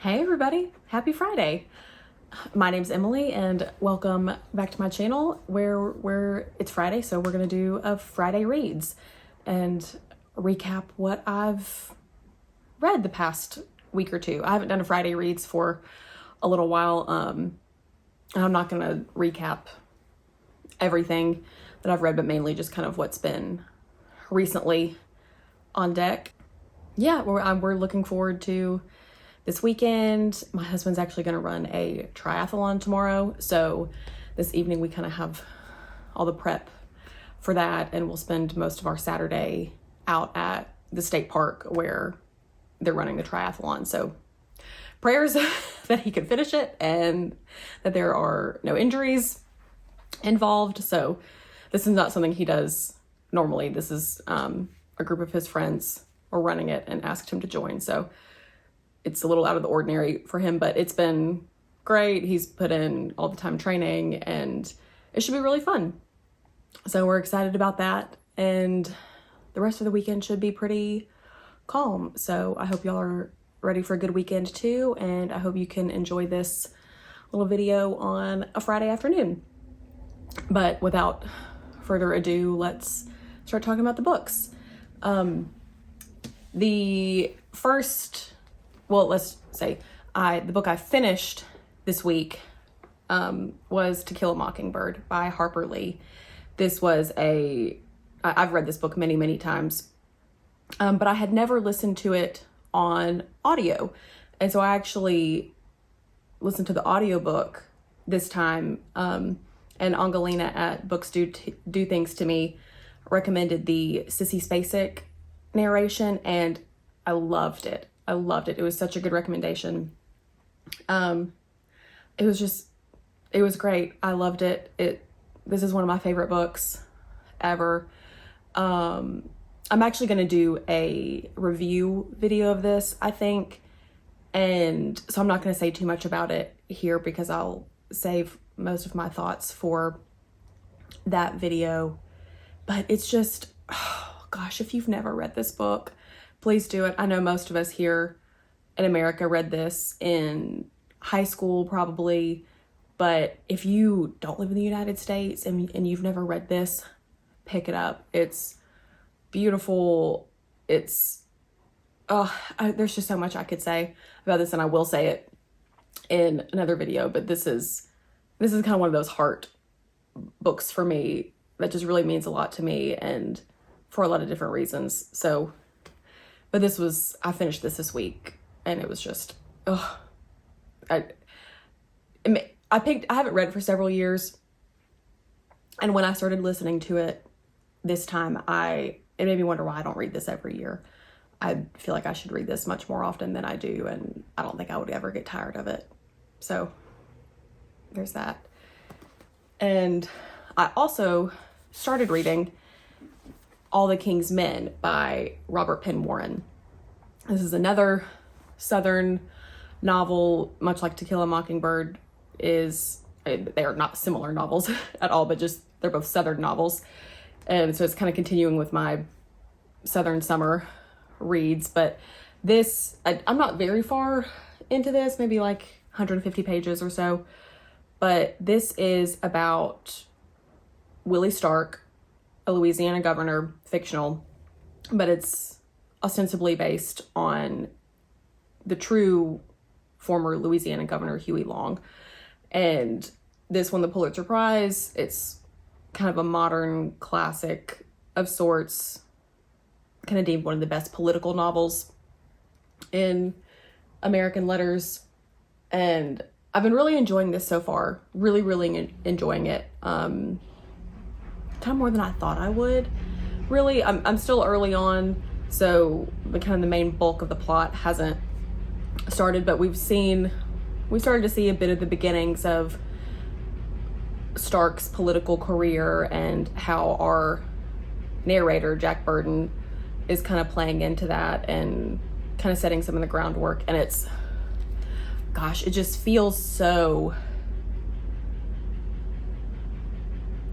Hey everybody, happy Friday. My name's Emily and welcome back to my channel where it's Friday, so we're gonna do a Friday reads and recap what I've read the past week or two. I haven't done a Friday reads for a little while. I'm not gonna recap everything that I've read, but mainly just kind of what's been recently on deck. Yeah, we're looking forward to this weekend. My husband's actually going to run a triathlon tomorrow, so this evening we kind of have all the prep for that, and we'll spend most of our Saturday out at the state park where they're running the triathlon. So prayers that he can finish it and that there are no injuries involved. So this is not something he does normally. This is a group of his friends are running it and asked him to join. So it's a little out of the ordinary for him, but it's been great. He's put in all the time training and it should be really fun. So we're excited about that. And the rest of the weekend should be pretty calm. So I hope y'all are ready for a good weekend too. And I hope you can enjoy this little video on a Friday afternoon. But without further ado, let's start talking about the books. The book I finished this week was To Kill a Mockingbird by Harper Lee. This was I've read this book many, many times, but I had never listened to it on audio. And so I actually listened to the audiobook this time, and Angelina at Books Do Things to Me recommended the Sissy Spacek narration, and I loved it. It was such a good recommendation. It was great. I loved it. This is one of my favorite books ever. I'm actually going to do a review video of this, I think. And so I'm not going to say too much about it here because I'll save most of my thoughts for that video. But it's just, oh gosh, if you've never read this book, please do it. I know most of us here in America read this in high school probably, but if you don't live in the United States and you've never read this, pick it up. It's beautiful. There's just so much I could say about this, and I will say it in another video, but this is kind of one of those heart books for me that just really means a lot to me and for a lot of different reasons. So, but I finished this week and it was just, I haven't read it for several years. And when I started listening to it this time, it made me wonder why I don't read this every year. I feel like I should read this much more often than I do, and I don't think I would ever get tired of it. So there's that. And I also started reading All the King's Men by Robert Penn Warren. This is another Southern novel, much like To Kill a Mockingbird is. They are not similar novels at all, but just they're both Southern novels. And so it's kind of continuing with my Southern summer reads. But this, I'm not very far into this, maybe like 150 pages or so. But this is about Willie Stark, a Louisiana governor, fictional, but it's ostensibly based on the true former Louisiana governor, Huey Long. And this won the Pulitzer Prize. It's kind of a modern classic of sorts, kind of deemed one of the best political novels in American letters. And I've been really enjoying this so far. Really, really enjoying it. Kind of more than I thought I would. Really, I'm still early on, so the main bulk of the plot hasn't started, but we started to see a bit of the beginnings of Stark's political career and how our narrator, Jack Burton, is kind of playing into that and kind of setting some of the groundwork. And it just feels so,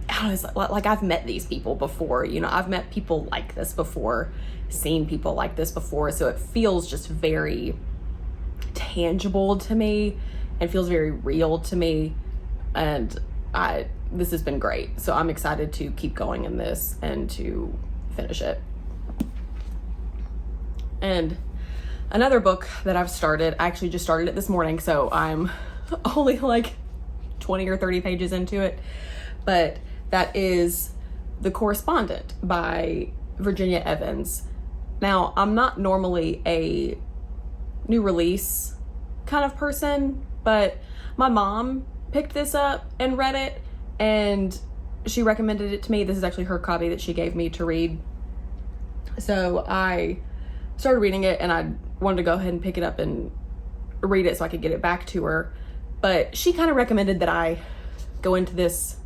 I don't know, it's like I've met these people before, I've met people like this before, seen people like this before. So it feels just very tangible to me and feels very real to me. And this has been great. So I'm excited to keep going in this and to finish it. And another book that I've started, I actually just started it this morning, so I'm only like 20 or 30 pages into it, but that is The Correspondent by Virginia Evans. Now, I'm not normally a new release kind of person, but my mom picked this up and read it, and she recommended it to me. This is actually her copy that she gave me to read. So I started reading it, and I wanted to go ahead and pick it up and read it so I could get it back to her. But she kind of recommended that I go into this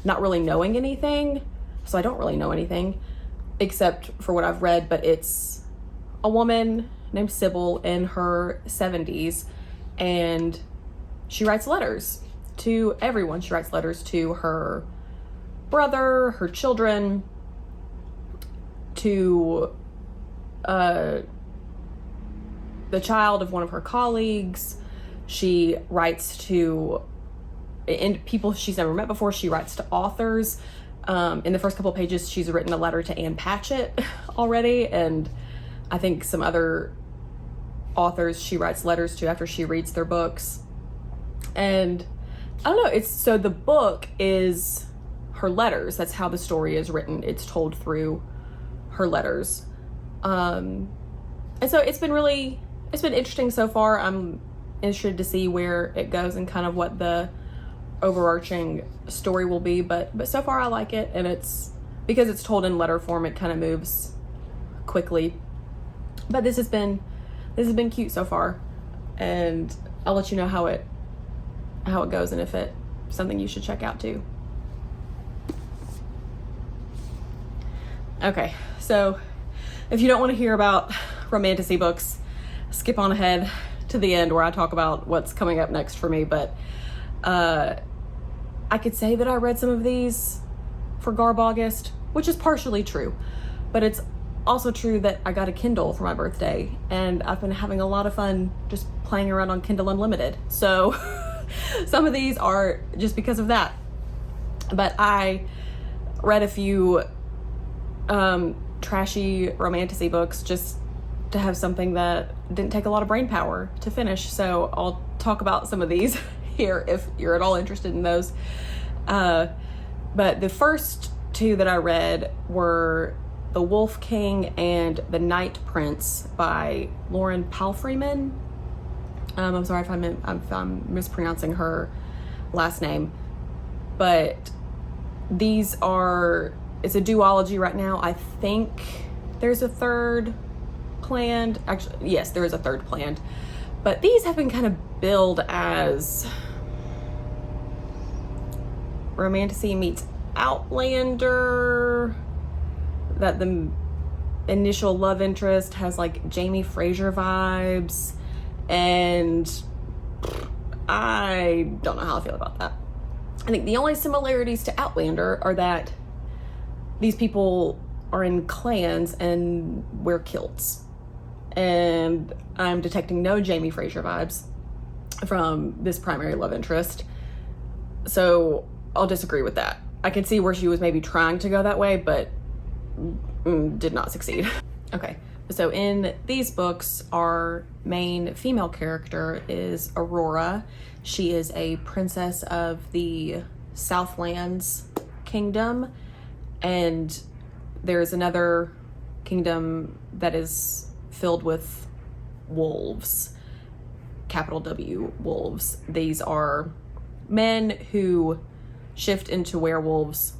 not really knowing anything. So I don't really know anything except for what I've read, but it's a woman named Sybil in her 70s, and she writes letters to everyone. She writes letters to her brother, her children, to the child of one of her colleagues. She writes to people she's never met before. She writes to authors. In the first couple of pages, she's written a letter to Ann Patchett already, and I think some other authors she writes letters to after she reads their books. And I don't know, so the book is her letters. That's how the story is written. It's told through her letters. And so it's been interesting so far. I'm interested to see where it goes and kind of what the overarching story will be, but so far I like it, and it's because it's told in letter form, it kind of moves quickly. But this has been cute so far, and I'll let you know how it goes and if it's something you should check out too. Okay, so if you don't want to hear about romantasy books, skip on ahead to the end where I talk about what's coming up next for me. But I could say that I read some of these for Garb August, which is partially true, but it's also true that I got a Kindle for my birthday, and I've been having a lot of fun just playing around on Kindle Unlimited. So some of these are just because of that. But I read a few trashy romantasy books just to have something that didn't take a lot of brain power to finish. So I'll talk about some of these here if you're at all interested in those. But the first two that I read were The Wolf King and The Night Prince by Lauren Palfreyman. I'm sorry if I'm mispronouncing her last name, but it's a duology right now. I think there's a third planned. Actually, yes, there is a third planned, but these have been kind of billed as romantasy meets Outlander, that the initial love interest has like Jamie Fraser vibes, and I don't know how I feel about that. I think the only similarities to Outlander are that these people are in clans and wear kilts, and I'm detecting no Jamie Fraser vibes from this primary love interest, so I'll disagree with that. I can see where she was maybe trying to go that way, but did not succeed. Okay, so in these books, our main female character is Aurora. She is a princess of the Southlands Kingdom, and there's another kingdom that is filled with wolves, capital W, wolves. These are men who shift into werewolves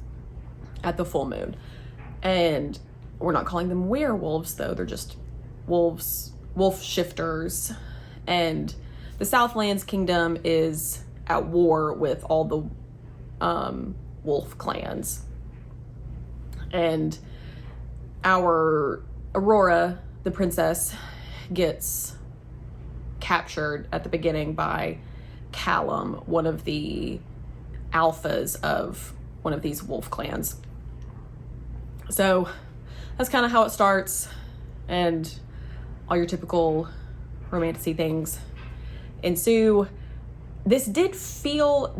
at the full moon. And we're not calling them werewolves, though. They're just wolves, wolf shifters. And the Southlands Kingdom is at war with all the wolf clans. And our Aurora, the princess, gets captured at the beginning by Callum, one of the alphas of one of these wolf clans. So that's kind of how it starts, and all your typical romantasy things ensue. This did feel,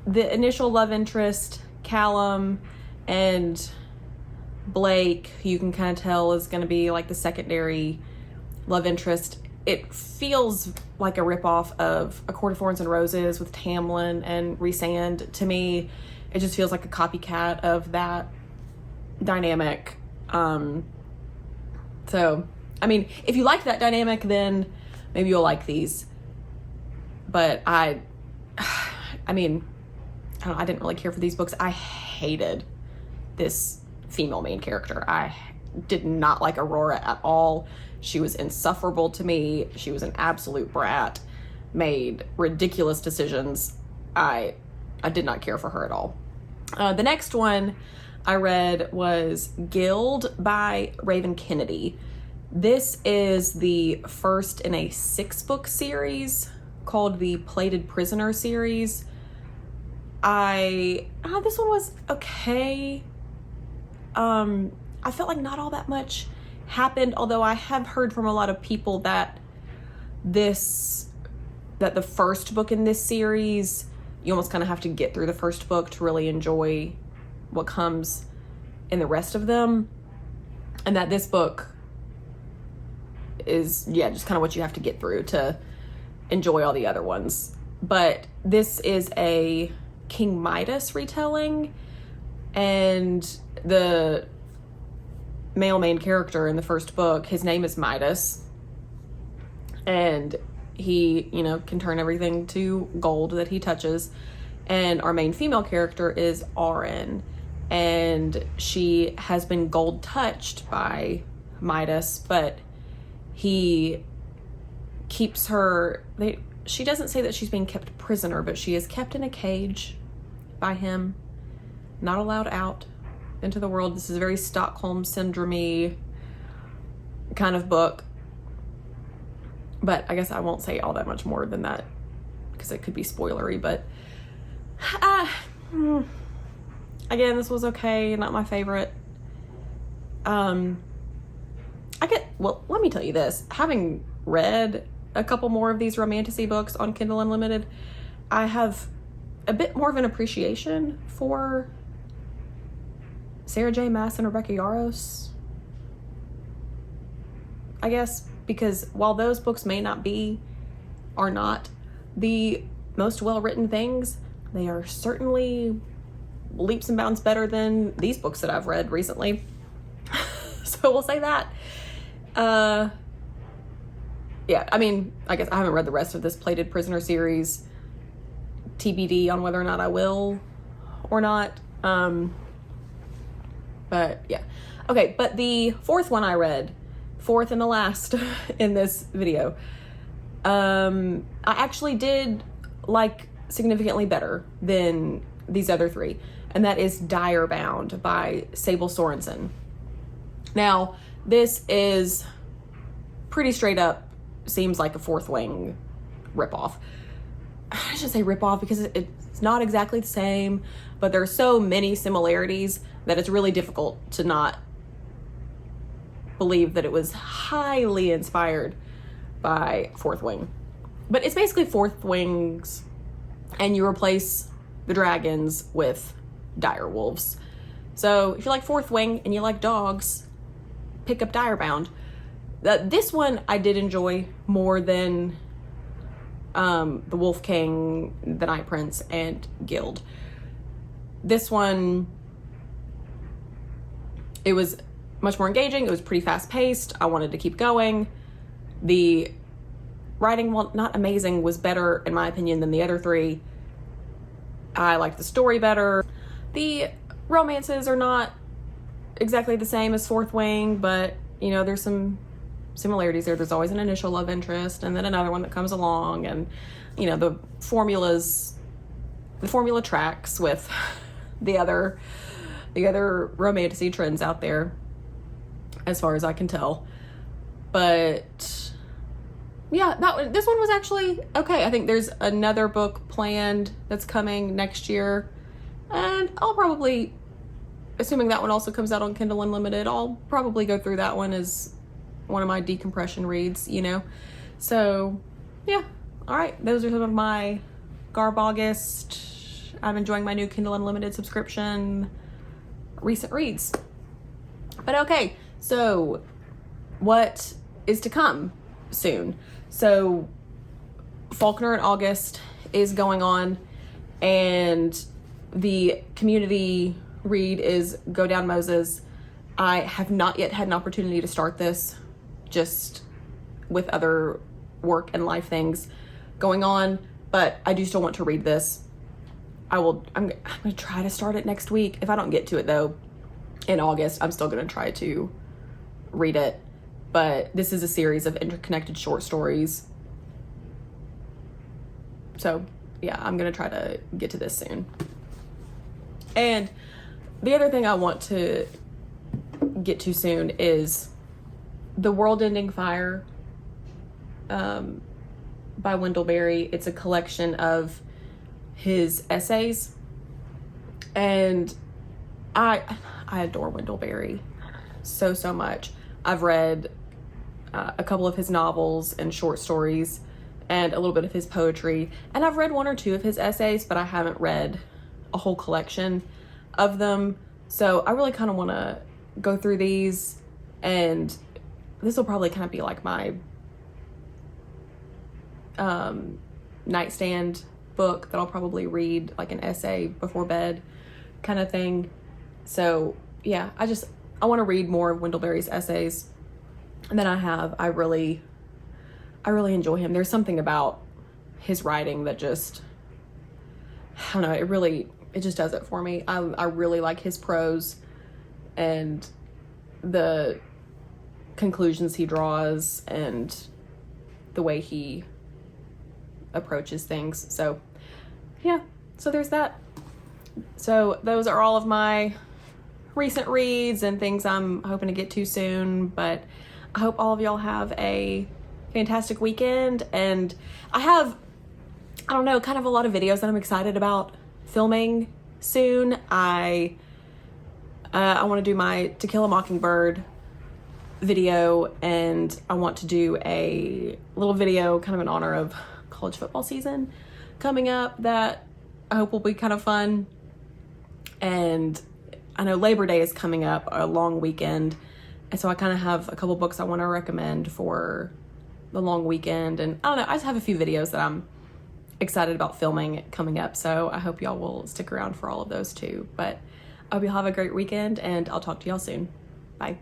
the initial love interest, Callum and Blake, who you can kind of tell is going to be like the secondary love interest, it feels like a ripoff of A Court of Thorns and Roses with Tamlin and Rhysand. To me, it just feels like a copycat of that dynamic. So, I mean, if you like that dynamic, then maybe you'll like these. But I mean, I didn't really care for these books. I hated this female main character. I did not like Aurora at all. She was insufferable to me. She was an absolute brat, made ridiculous decisions. I did not care for her at all. The next one I read was Guild by Raven Kennedy. This is the first in a 6-book series called the Plated Prisoner series. This one was okay. I felt like not all that much happened, although I have heard from a lot of people that the first book in this series, you almost kind of have to get through the first book to really enjoy what comes in the rest of them, and that this book is just kind of what you have to get through to enjoy all the other ones. But this is a King Midas retelling, and the male main character in the first book, his name is Midas, and he, can turn everything to gold that he touches. And our main female character is Auren, and she has been gold touched by Midas, but he keeps her, she doesn't say that she's being kept prisoner, but she is kept in a cage by him, not allowed out into the world. This is a very Stockholm syndrome-y kind of book, but I guess I won't say all that much more than that because it could be spoilery. But again, this was okay, not my favorite. Let me tell you this, having read a couple more of these romantasy books on Kindle Unlimited, I have a bit more of an appreciation for Sarah J. Maas and Rebecca Yarros, I guess, because while those books are not the most well-written things, they are certainly leaps and bounds better than these books that I've read recently. So we'll say that. I mean, I guess I haven't read the rest of this Plated Prisoner series. TBD on whether or not I will or not. But yeah. Okay, but the fourth one I read, fourth and the last in this video, I actually did like significantly better than these other three, and that is Direbound by Sable Sorensen. Now, this is pretty straight up, seems like a Fourth Wing ripoff. I should say ripoff because it's not exactly the same, but there are so many similarities that it's really difficult to not believe that it was highly inspired by Fourth Wing. But it's basically Fourth Wings, and you replace the dragons with dire wolves. So if you like Fourth Wing and you like dogs, pick up Direbound. This one I did enjoy more than the Wolf King, the Night Prince, and Guild. This one, it was much more engaging. It was pretty fast paced. I wanted to keep going. The writing, while not amazing, was better in my opinion than the other three. I liked the story better. The romances are not exactly the same as Fourth Wing, but there's some similarities there. There's always an initial love interest and then another one that comes along, and the formula tracks with the other romantasy trends out there, as far as I can tell. But yeah, this one was actually okay. I think there's another book planned that's coming next year, and I'll probably, assuming that one also comes out on Kindle Unlimited, I'll probably go through that one as one of my decompression reads, So yeah, all right, those are some of my Garb August. I'm enjoying my new Kindle Unlimited subscription recent reads. But okay, so what is to come soon? So Faulkner in August is going on, and the community read is Go Down Moses. I have not yet had an opportunity to start this, just with other work and life things going on, but I do still want to read this. I'm gonna try to start it next week. If I don't get to it though in August, I'm still gonna try to read it. But this is a series of interconnected short stories. So yeah, I'm gonna try to get to this soon. And the other thing I want to get to soon is The World Ending Fire by Wendell Berry. It's a collection of his essays, and I adore Wendell Berry so much. I've read a couple of his novels and short stories and a little bit of his poetry, and I've read one or two of his essays, but I haven't read a whole collection of them. So I really kind of want to go through these, and this will probably kind of be like my nightstand book that I'll probably read, like an essay before bed kind of thing. So yeah, I want to read more of Wendell Berry's essays than I have. I really enjoy him. There's something about his writing that just, I don't know, it just does it for me. I really like his prose and the conclusions he draws and the way he approaches things. So yeah, so there's that. So those are all of my recent reads and things I'm hoping to get to soon, but I hope all of y'all have a fantastic weekend. And I have, I don't know, kind of a lot of videos that I'm excited about filming soon. I want to do my To Kill a Mockingbird video, and I want to do a little video kind of in honor of college football season coming up that I hope will be kind of fun. And I know Labor Day is coming up, a long weekend, and so I kind of have a couple books I want to recommend for the long weekend. And I don't know, I just have a few videos that I'm excited about filming coming up, so I hope y'all will stick around for all of those too. But I hope y'all have a great weekend, and I'll talk to y'all soon. Bye.